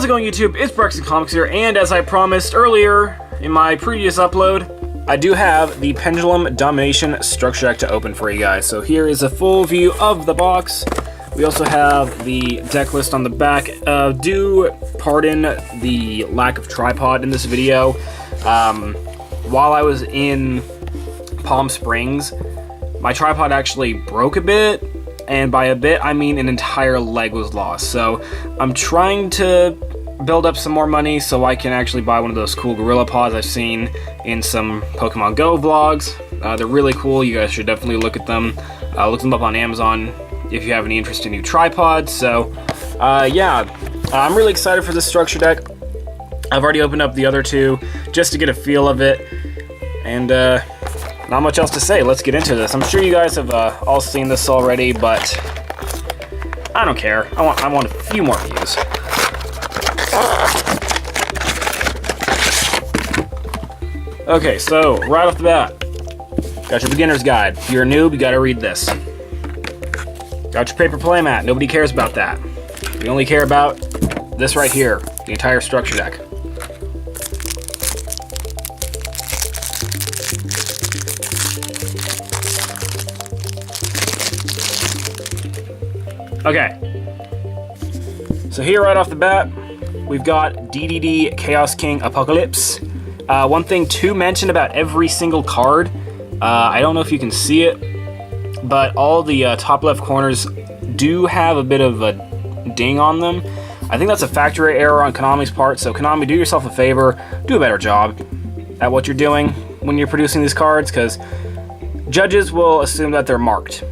How's it going, YouTube? It's BraxtonComix here, and as I promised earlier in my previous upload, I do have the Pendulum Domination structure deck to open for you guys. So here is a full view of the box. We also have the deck list on the back. Do pardon the lack of tripod in this video. While I was in Palm Springs, my tripod actually broke a bit. And by a bit, I mean an entire leg was lost. So I'm trying to build up some more money so I can actually buy one of those cool gorilla pods I've seen in some Pokemon Go vlogs. They're really cool. You guys should definitely look at them. Look them up on Amazon if you have any interest in new tripods. So yeah, I'm really excited for this structure deck. I've already opened up the other two just to get a feel of it. And not much else to say. Let's get into this. I'm sure you guys have all seen this already, but I don't care. I want a few more views. Okay, so right off the bat, got your beginner's guide. If you're a noob, you gotta read this. Got your paper playmat. Nobody cares about that. We only care about this right here, the entire structure deck. Okay, so here right off the bat, we've got DDD Chaos King Apocalypse. One thing to mention about every single card, I don't know if you can see it, but all the top left corners do have a bit of a ding on them. I think that's a factory error on Konami's part, so Konami, do yourself a favor, do a better job at what you're doing when you're producing these cards, because judges will assume that they're marked.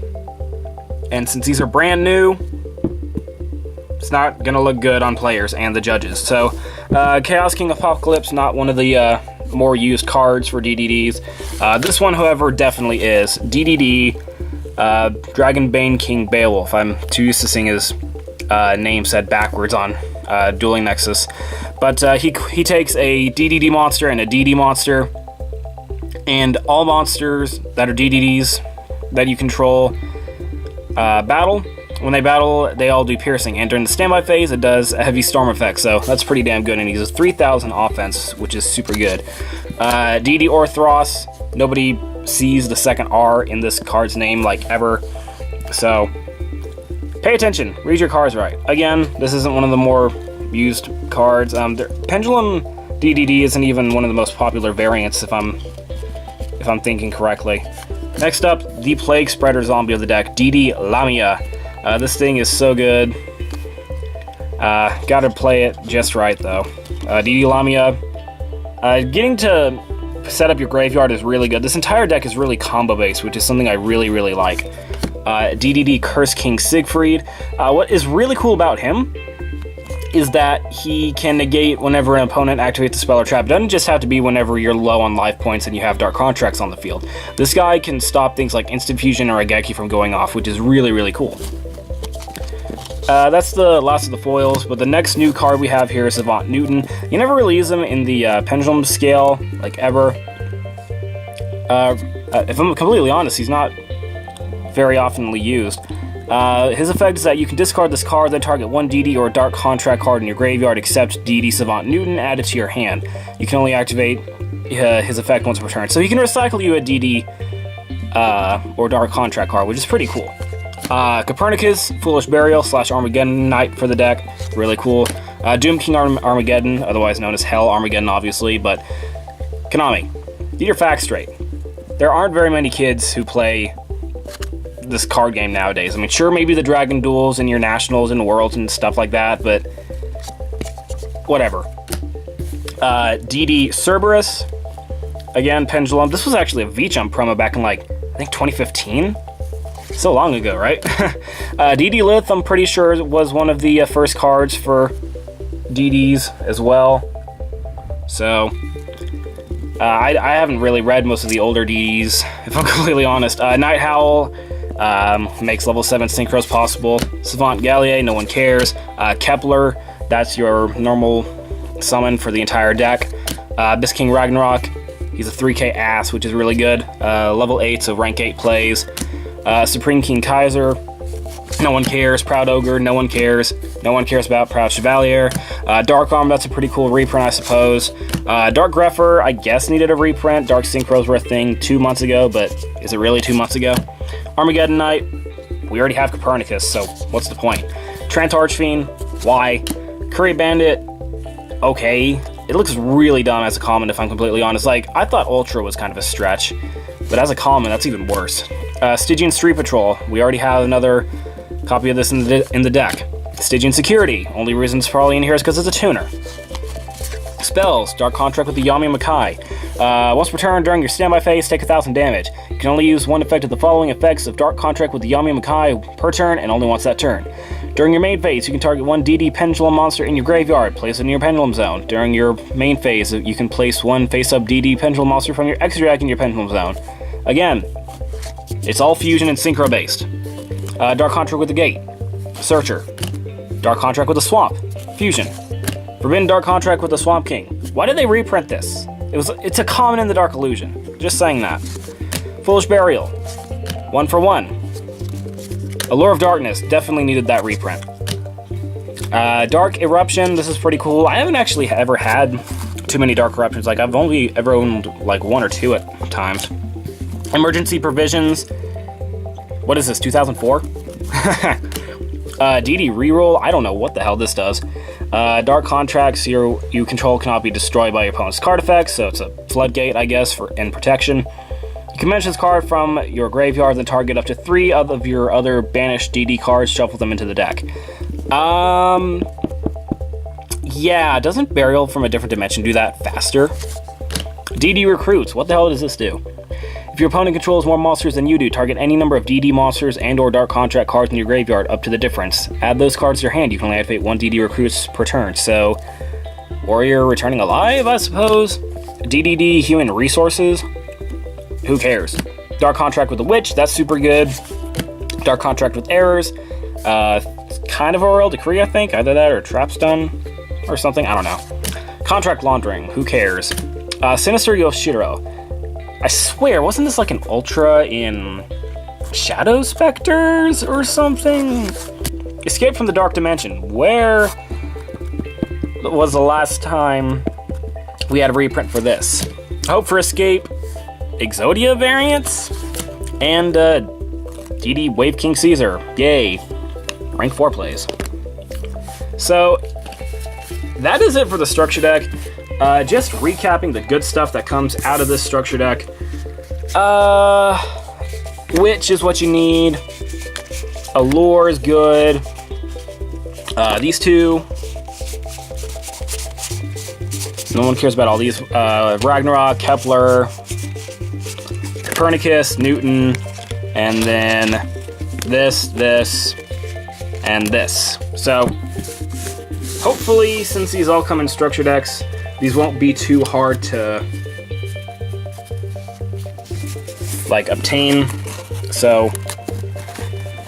And since these are brand new, it's not going to look good on players and the judges. So, Chaos King Apocalypse, not one of the more used cards for DDDs. This one, however, definitely is. DDD, Dragonbane King Beowulf. I'm too used to seeing his name said backwards on Dueling Nexus. But he takes a DDD monster and a DD monster. And all monsters that are DDDs that you control battle. When they battle, they all do piercing, and during the standby phase, it does a heavy storm effect, so that's pretty damn good, and he uses 3,000 offense, which is super good. DD Orthros, nobody sees the second R in this card's name, like, ever, so pay attention, read your cards right. Again, this isn't one of the more used cards. Pendulum DDD isn't even one of the most popular variants, if I'm thinking correctly. Next up, the Plague Spreader Zombie of the deck, DD Lamia. This thing is so good. Gotta play it just right, though. DD Lamia. Getting to set up your graveyard is really good. This entire deck is really combo-based, which is something I really, really like. DDD Curse King Siegfried. What is really cool about him is that he can negate whenever an opponent activates a spell or trap. It doesn't just have to be whenever you're low on life points and you have Dark Contracts on the field. This guy can stop things like Instant Fusion or Ageki from going off, which is really, really cool. That's the last of the foils, but the next new card we have here is Savant Newton. You never really use him in the Pendulum scale, like, ever. If I'm completely honest, he's not very oftenly used. His effect is that you can discard this card, then target one DD or Dark Contract card in your graveyard except DD Savant Newton added to your hand. You can only activate his effect once per turn. So he can recycle you a DD or Dark Contract card, which is pretty cool. Copernicus, Foolish Burial / Armageddon Knight for the deck, really cool. Doom King Armageddon, otherwise known as Hell Armageddon, obviously, but Konami, get your facts straight. There aren't very many kids who play this card game nowadays. I mean, sure, maybe the Dragon Duels and your Nationals and Worlds and stuff like that, but whatever. DD Cerberus, again, Pendulum. This was actually a V-Jump promo back in, like, I think 2015? So long ago, right? DD Lith, I'm pretty sure, was one of the first cards for DDs as well. So, I haven't really read most of the older DDs, if I'm completely honest. Night Howl makes level 7 synchros possible. Savant Gallier, no one cares. Kepler, that's your normal summon for the entire deck. Abyss King Ragnarok, he's a 3k ass, which is really good. Level 8, so rank 8 plays. Supreme King Kaiser, No one cares. Proud Ogre, no one cares. No one cares about Proud Chevalier. Dark Arm, that's a pretty cool reprint, I suppose. Dark Grepher, I guess needed a reprint. Dark Synchros were a thing 2 months ago, but is it really 2 months ago? Armageddon Knight, we already have Copernicus, so what's the point? Trent Archfiend, why? Curry Bandit, okay. It looks really dumb as a common, if I'm completely honest. Like, I thought Ultra was kind of a stretch, but as a common, that's even worse. Stygian Street Patrol, we already have another copy of this in the deck. Stygian Security, only reason it's probably in here is because it's a tuner. Spells, Dark Contract with the Yami Makai. Once per turn during your standby phase, take 1,000 damage. You can only use one effect of the following effects of Dark Contract with the Yami Makai per turn, and only once that turn. During your main phase, you can target one DD Pendulum monster in your graveyard, place it in your Pendulum Zone. During your main phase, you can place one face-up DD Pendulum monster from your extra deck in your Pendulum Zone. Again, it's all fusion and synchro based. Dark Contract with the Gate, Searcher. Dark Contract with the Swamp, Fusion. Forbidden Dark Contract with the Swamp King. Why did they reprint this? It's a common in the Dark Illusion. Just saying that. Foolish Burial, 1 for 1. Allure of Darkness, definitely needed that reprint. Dark Eruption, this is pretty cool. I haven't actually ever had too many Dark Eruptions. Like, I've only ever owned like 1 or 2 at times. Emergency Provisions, what is this, 2004? DD Reroll, I don't know what the hell this does. Dark Contracts, you control cannot be destroyed by your opponent's card effects, so it's a floodgate, I guess, in protection. You can mention this card from your graveyard and target up to 3 of your other banished DD cards, shuffle them into the deck. Yeah, doesn't Burial from a Different Dimension do that faster? DD Recruits, what the hell does this do? If your opponent controls more monsters than you do, target any number of DD monsters and or Dark Contract cards in your graveyard up to the difference. Add those cards to your hand. You can only activate 1 DD Recruits per turn. So, Warrior Returning Alive, I suppose? DDD Human Resources? Who cares? Dark Contract with the Witch, that's super good. Dark Contract with Errors. Kind of a Royal Decree, I think. Either that or Trapstone or something. I don't know. Contract Laundering, who cares? Sinister Yoshiro. I swear, wasn't this like an Ultra in Shadow Specters or something? Escape from the Dark Dimension. Where was the last time we had a reprint for this? Hope for Escape, Exodia variants, and DD Wave King Caesar. Yay. Rank 4 plays. So, that is it for the structure deck. Just recapping the good stuff that comes out of this structure deck. Witch is what you need. Allure is good. These two. No one cares about all these. Ragnarok, Kepler, Copernicus, Newton, and then this, and this. So, hopefully, since these all come in structure decks, these won't be too hard to, like, obtain. So,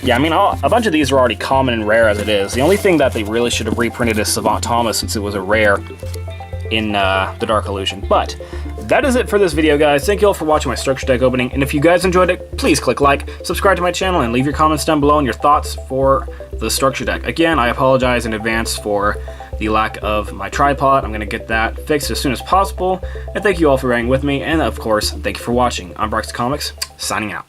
yeah, I mean, a bunch of these are already common and rare as it is. The only thing that they really should have reprinted is Savant Thomas, since it was a rare in the Dark Illusion. But that is it for this video, guys. Thank you all for watching my structure deck opening, and if you guys enjoyed it, please click like, subscribe to my channel, and leave your comments down below and your thoughts for the structure deck. Again, I apologize in advance for the lack of my tripod. I'm going to get that fixed as soon as possible, and thank you all for bearing with me, and of course, thank you for watching. I'm BraxtonComix, signing out.